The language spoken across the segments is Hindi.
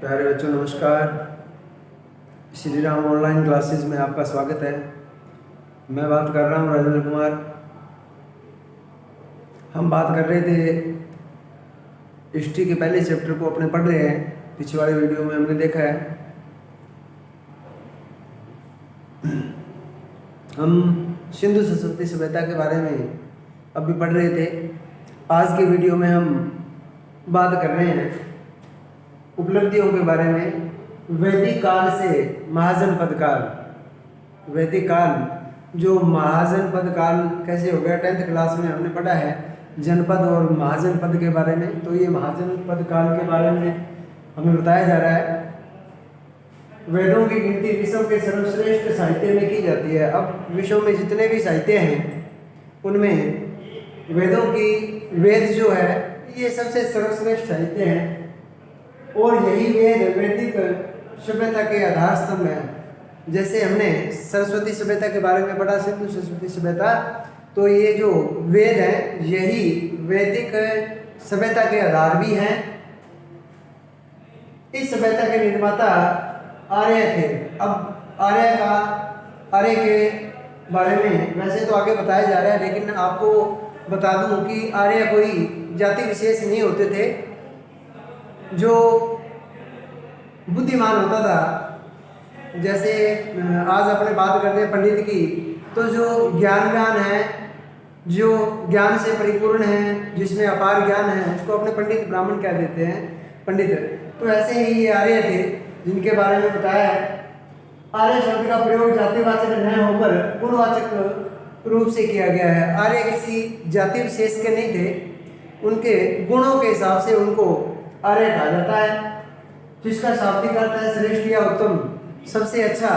प्यारे बच्चों नमस्कार। श्री राम ऑनलाइन क्लासेस में आपका स्वागत है। मैं बात कर रहा हूँ राजेंद्र कुमार। हम बात कर रहे थे हिस्ट्री के पहले चैप्टर को अपने पढ़ रहे हैं। पिछले वाले वीडियो में हमने देखा है हम सिंधु सरस्वती सभ्यता के बारे में अभी पढ़ रहे थे। आज के वीडियो में हम बात कर रहे हैं उपलब्धियों के बारे में। वैदिक काल से महाजनपद काल, वैदिक काल जो महाजनपद काल कैसे हो गया 10th क्लास में हमने पढ़ा है जनपद और महाजनपद के बारे में। तो ये महाजनपद काल के बारे में हमें बताया जा रहा है। वेदों की गिनती विश्व के सर्वश्रेष्ठ साहित्य में की जाती है। अब विश्व में जितने भी साहित्य हैं उनमें वेदों की वेद जो है ये सबसे सर्वश्रेष्ठ साहित्य है और यही वेद वैदिक सभ्यता के आधार स्तंभ है। जैसे हमने सरस्वती सभ्यता के बारे में पढ़ा, सिंधु सरस्वती सभ्यता, तो ये जो वेद है यही वैदिक सभ्यता के आधार भी हैं। इस सभ्यता के निर्माता आर्य थे। अब आर्य के बारे में वैसे तो आगे बताया जा रहा है, लेकिन आपको बता दूं कि आर्य कोई जाति विशेष नहीं होते थे जो बुद्धिमान होता था। जैसे आज अपने बात करते हैं पंडित की, तो जो ज्ञानवान है, जो ज्ञान से परिपूर्ण है, जिसमें अपार ज्ञान है, उसको अपने पंडित ब्राह्मण कह देते हैं, पंडित। तो ऐसे ही ये आर्य थे जिनके बारे में बताया है। आर्य शब्द का प्रयोग जातिवाचक न होकर गुणवाचक रूप से किया गया है। आर्य किसी जाति विशेष के नहीं थे, उनके गुणों के हिसाब से उनको आर्य कहा जाता है, जिसका शाब्दिक अर्थ है श्रेष्ठ या उत्तम, सबसे अच्छा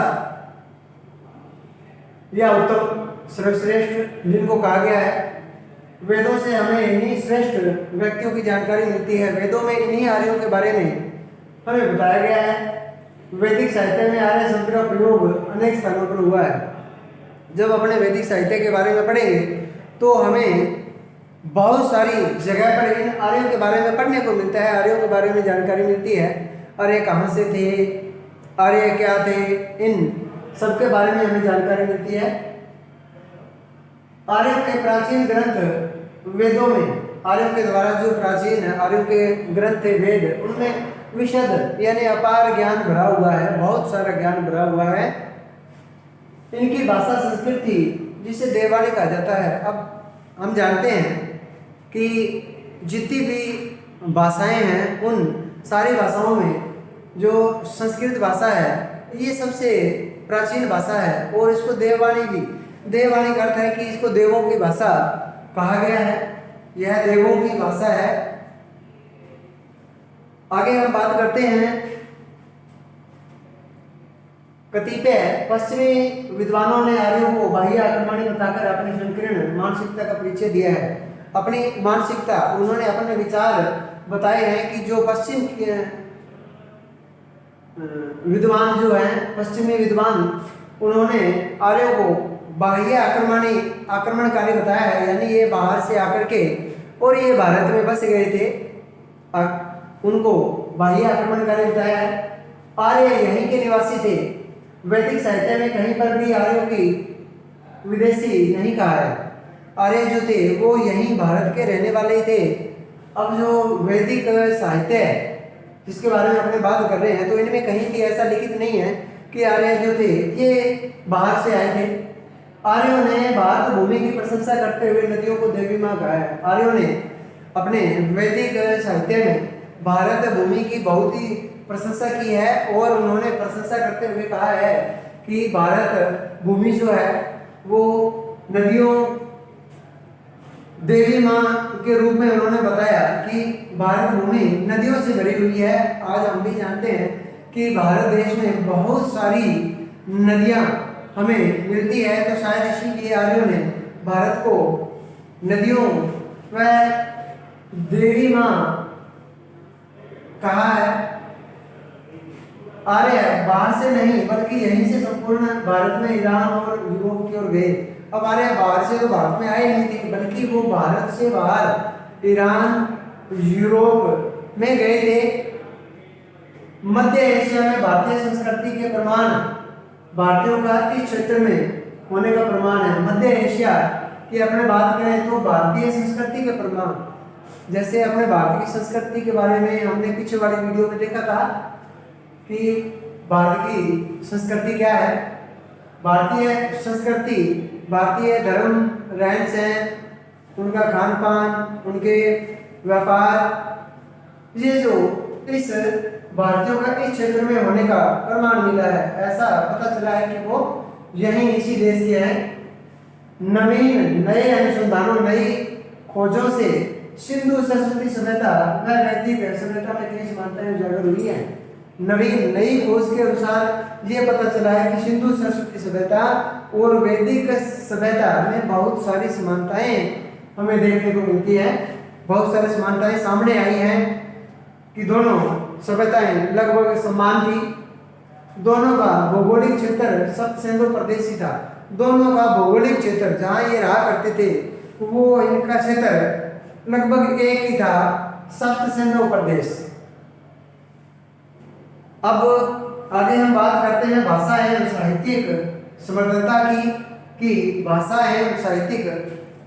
या उत्तम, सर्वश्रेष्ठ, जिनको कहा गया है। वेदों से हमें इन्हीं श्रेष्ठ व्यक्तियों की जानकारी मिलती है। वेदों में इन्हीं आर्यों के बारे में हमें बताया गया है। वैदिक साहित्य में आर्य शब्द का प्रयोग अनेक स्थानों पर हुआ है। जब अपने वैदिक साहित्य के बारे में पढ़ेंगे तो हमें बहुत सारी जगह पर इन आर्यों के बारे में पढ़ने को मिलता है, आर्यों के बारे में जानकारी मिलती है। आर्य कहाँ से थे, आर्य क्या थे, इन सबके बारे में हमें जानकारी मिलती है। आर्यों के प्राचीन ग्रंथ वेदों में, आर्यों के द्वारा जो प्राचीन आर्यों के ग्रंथ थे वेद, उनमें विशद यानी अपार ज्ञान भरा हुआ है, बहुत सारा ज्ञान भरा हुआ है। इनकी भाषा संस्कृति जिसे देववाणी कहा जाता है। अब हम जानते हैं कि जितनी भी भाषाएं हैं उन सारी भाषाओं में जो संस्कृत भाषा है ये सबसे प्राचीन भाषा है और इसको देववाणी भी, देववाणी का अर्थ है कि इसको देवों की भाषा कहा गया है। यह देवों की भाषा है। आगे हम बात करते हैं कतिपय पश्चिमी विद्वानों ने आर्यों को बाह्य आक्रमणी बताकर अपनी संकीर्ण मानसिकता का परिचय दिया है। अपनी मानसिकता, उन्होंने अपने विचार बताए हैं कि जो पश्चिम के विद्वान जो हैं, पश्चिमी विद्वान, उन्होंने आर्यों को बाह्य आक्रमणकारी बताया है, यानी ये बाहर से आकर के और ये भारत में बस गए थे, उनको बाह्य आक्रमणकारी बताया है। आर्य यहीं के निवासी थे। वैदिक साहित्य में कहीं पर भी आर्यों की विदेशी नहीं कहा है। आर्य जो थे वो यहीं भारत के रहने वाले ही थे। अब जो वैदिक साहित्य है जिसके बारे में अपने बात कर रहे हैं, तो इनमें कहीं भी ऐसा लिखित नहीं है कि आर्य जो थे ये बाहर से आए थे। आर्यों ने भारत भूमि की प्रशंसा करते हुए नदियों को देवी माँ कहा है। आर्यों ने अपने वैदिक साहित्य में भारत भूमि की बहुत ही प्रशंसा की है और उन्होंने प्रशंसा करते हुए कहा है कि भारत भूमि जो है वो नदियों, देवी माँ के रूप में उन्होंने बताया कि भारत भूमि नदियों से भरी हुई है। आज हम भी जानते हैं कि भारत देश में बहुत सारी नदियाँ हमें मिलती है, तो शायद इसीलिए आर्यों ने भारत को नदियों व देवी माँ कहा है। आर्य बाहर से नहीं बल्कि यहीं से संपूर्ण भारत में ईरान और यूरोप की ओर गए। अब आर्य बाहर से तो भारत में आए नहीं थे, बल्कि वो भारत से बाहर ईरान, यूरोप में गए थे। मध्य एशिया में भारतीय संस्कृति के प्रमाण भारतीयों का इस क्षेत्र में होने का प्रमाण है। मध्य एशिया की अपने बात करें तो भारतीय संस्कृति के प्रमाण, जैसे अपने भारत की संस्कृति के बारे में हमने पीछे वाली वीडियो में देखा था कि भारत की संस्कृति क्या है। भारतीय संस्कृति भारतीय धर्म, रहन सहन, उनका खान पान, उनके व्यापार, ये जो इस भारतीयों का इस क्षेत्र में होने का प्रमाण मिला है। ऐसा पता चला है कि वो यही इसी देश के हैं। नवीन नए अनुसंधानों, नई खोजों से सिंधु सरस्वती सभ्यता व वैदिक सभ्यता में कई समानताएं उजागर हुई हैं। नवीन नई खोज के अनुसार ये पता चला है कि सिंधु सरस्वती सभ्यता और वैदिक सभ्यता में बहुत सारी समानताएं हमें देखने को मिलती है। बहुत सारी समानताएं सामने आई हैं कि दोनों सभ्यताएं लगभग समान थी। दोनों का भौगोलिक क्षेत्र सप्त सिंधु प्रदेश ही था। दोनों का भौगोलिक क्षेत्र जहाँ ये रहा करते थे वो इनका क्षेत्र लगभग एक ही था, सप्त सिंधु प्रदेश। अब आगे हम बात करते हैं भाषा एवं साहित्यिक समृद्धता की कि भाषा एवं साहित्यिक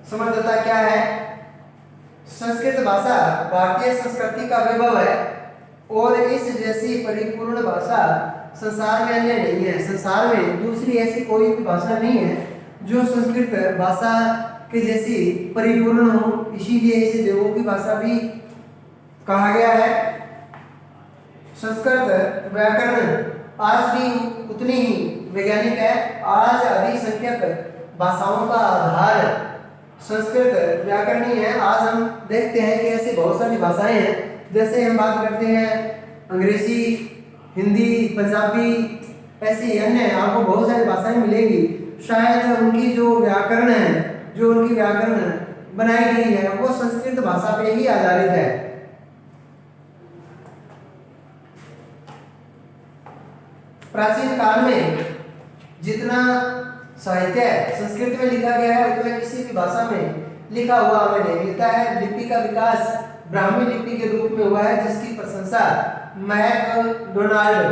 समृद्धता क्या है। संस्कृत भाषा भारतीय संस्कृति का वैभव है और इस जैसी परिपूर्ण भाषा संसार में अन्य नहीं है। संसार में दूसरी ऐसी कोई भी भाषा नहीं है जो संस्कृत भाषा के जैसी परिपूर्ण हो। इसीलिए इसे देवों की भाषा भी कहा गया है। संस्कृत व्याकरण आज भी उतनी ही वैज्ञानिक है। आज अधिसंख्यक भाषाओं का आधार संस्कृत व्याकरण ही है। आज हम देखते हैं कि ऐसी बहुत सारी भाषाएं हैं, जैसे हम बात करते हैं अंग्रेजी, हिंदी, पंजाबी, ऐसी अन्य आपको बहुत सारी भाषाएं मिलेंगी। शायद उनकी जो व्याकरण है, जो उनकी व्याकरण बनाई गई है वो संस्कृत भाषा पे ही आधारित है। प्राचीन काल में जितना साहित्य संस्कृत में लिखा गया है उतना किसी भी भाषा में लिखा हुआ हमें नहीं मिलता है। लिपि का विकास ब्राह्मी लिपि के रूप में हुआ है, जिसकी प्रशंसा मैकडोनाल्ड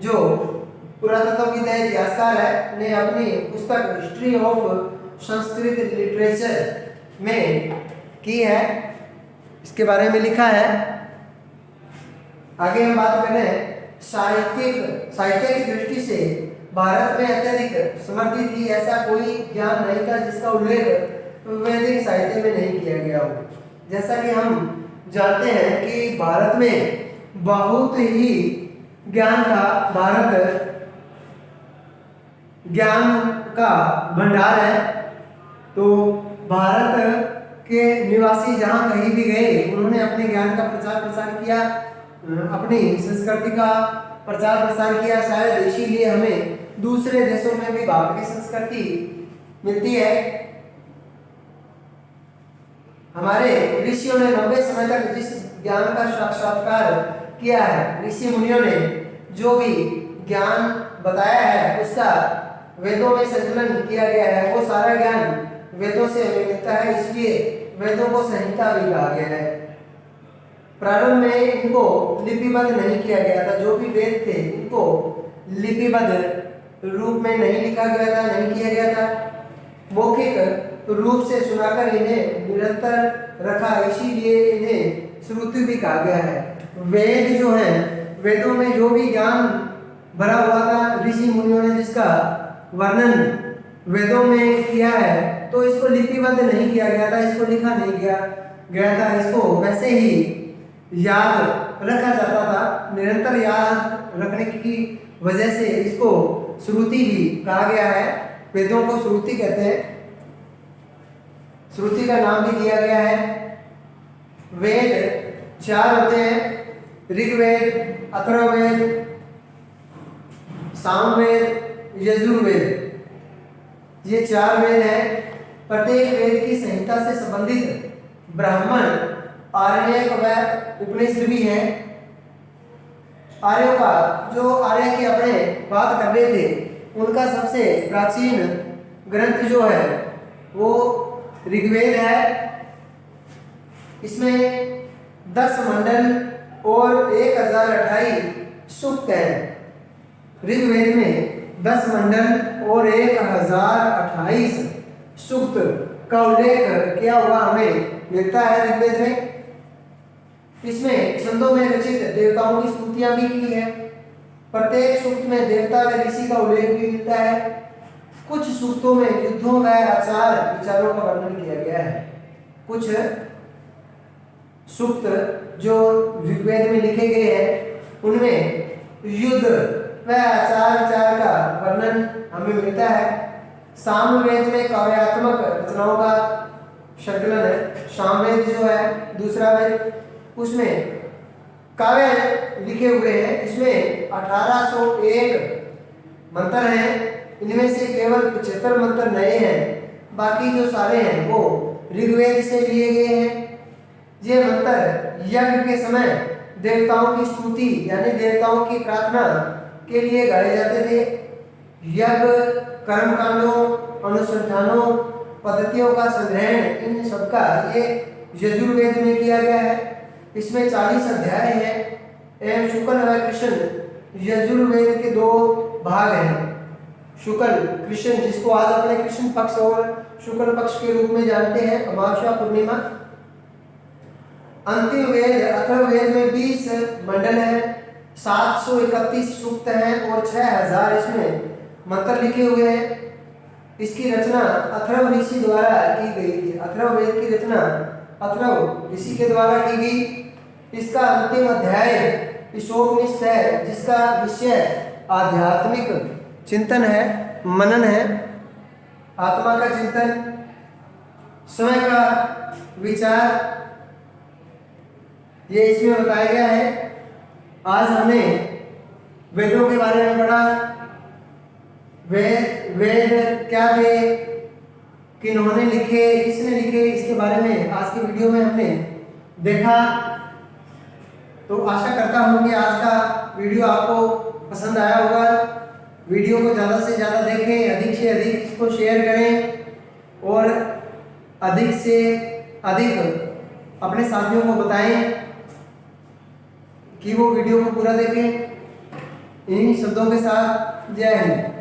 जो पुरातत्वविद इतिहासकार है ने अपनी पुस्तक हिस्ट्री ऑफ संस्कृत लिटरेचर में की है। इसके बारे में लिखा है। आगे हम बात करें साहित्य की दृष्टि से भारत में अत्यधिक समृद्धि थी। ऐसा कोई ज्ञान नहीं था जिसका उल्लेख वैदिक साहित्य में नहीं किया गया हो। जैसा कि हम जानते हैं कि भारत में बहुत ही ज्ञान का भंडार है। तो भारत के निवासी जहाँ कहीं भी गए उन्होंने अपने ज्ञान का प्रचार प्रसार किया, अपनी संस्कृति का प्रचार प्रसार किया। शायद इसीलिए हमें दूसरे देशों में भी भारत की संस्कृति मिलती है। हमारे ऋषियों ने लंबे समय तक जिस ज्ञान का साक्षात्कार किया है, ऋषि मुनियों ने जो भी ज्ञान बताया है उसका वेदों में संकलन किया गया है। वो सारा ज्ञान वेदों से हमें मिलता है, इसलिए वेदों को संहिता भी कहा गया है। प्रारंभ में इनको लिपिबद्ध नहीं किया गया था। जो भी वेद थे इनको लिपिबद्ध रूप में नहीं लिखा गया था, नहीं किया गया था। मौखिक रूप से सुनाकर इन्हें निरंतर रखा, इसीलिए इन्हें श्रुति भी कहा गया है। वेद जो है, वेदों में जो भी ज्ञान भरा हुआ था, ऋषि मुनियों ने जिसका वर्णन वेदों में किया है, तो इसको लिपिबद्ध नहीं किया गया था, इसको लिखा नहीं गया था। इसको वैसे ही याद रखा जाता था। निरंतर याद रखने की वजह से इसको श्रुति भी कहा गया है। वेदों को श्रुति कहते हैं, श्रुति का नाम भी दिया गया है। वेद 4 होते हैं, ऋग्वेद, अथर्ववेद, सामवेद, यजुर्वेद। ये 4 वेद हैं। प्रत्येक वेद की संहिता से संबंधित ब्राह्मण, आर्यक व उपनिषद भी हैं। आर्यों का जो आर्य की अपने बात कर रहे थे, उनका सबसे प्राचीन ग्रंथ जो है वो ऋग्वेद है। इसमें 10 मंडल और 1028 सूक्त हैं। ऋग्वेद में 10 मंडल और 1028 सूक्त का उल्लेख किया हुआ हमें मिलता है ऋग्वेद में। इसमें छंदों में रचित देवताओं की स्तुतियां भी की है। प्रत्येक सूक्त में देवता व ऋषि का उल्लेख भी मिलता है। कुछ सूक्तों में युद्धों व आचार विचारों का वर्णन किया गया है। कुछ सूक्त जो ऋग्वेद में लिखे गए हैं उनमें युद्ध व आचार विचार का वर्णन हमें मिलता है। सामवेद में काव्यात्मक रचनाओं का संकलन है। सामवेद जो है दूसरा वेद, उसमें काव्य लिखे हुए हैं। इसमें 1801 मंत्र हैं। इनमें से केवल 75 मंत्र नए हैं, बाकी जो सारे हैं वो ऋग्वेद से लिए गए हैं। ये मंत्र यज्ञ के समय देवताओं की स्तुति यानी देवताओं की प्रार्थना के लिए गाए जाते थे। यज्ञ, कर्मकांडों, अनुसंधानों, पद्धतियों का संग्रहण इन सबका ये यजुर्वेद में किया गया है। इसमें 40 अध्याय हैं एवं शुक्ल व कृष्ण यजुर्वेद के 2 भाग हैं। शुक्ल कृष्ण, जिसको आज अपने कृष्ण पक्ष और शुक्ल पक्ष के रूप में जानते हैं, अमावस्या पूर्णिमा। अंतिम वेद अथर्ववेद में 20 मंडल हैं, 731 सूक्त हैं और 6000 इसमें मंत्र लिखे हुए हैं। इसकी रचना अथर्व ऋषि द्वारा की गई थी। अथर्ववेद की रचना अथर्व ऋषि के द्वारा की गई। इसका अंतिम अध्याय ईशोपनिषद है, जिसका विषय आध्यात्मिक चिंतन है, मनन है, आत्मा का चिंतन, स्वयं का विचार, ये इसमें बताया गया है। आज हमने वेदों के बारे में पढ़ा। वेद क्या थे, किन्होंने लिखे, किसने लिखे, इसके बारे में आज की वीडियो में हमने देखा। तो आशा करता हूँ कि आज का वीडियो आपको पसंद आया होगा। वीडियो को ज़्यादा से ज़्यादा देखें, अधिक से अधिक इसको शेयर करें और अधिक से अधिक अपने साथियों को बताएं कि वो वीडियो को पूरा देखें। इन्हीं शब्दों के साथ जय हिंद।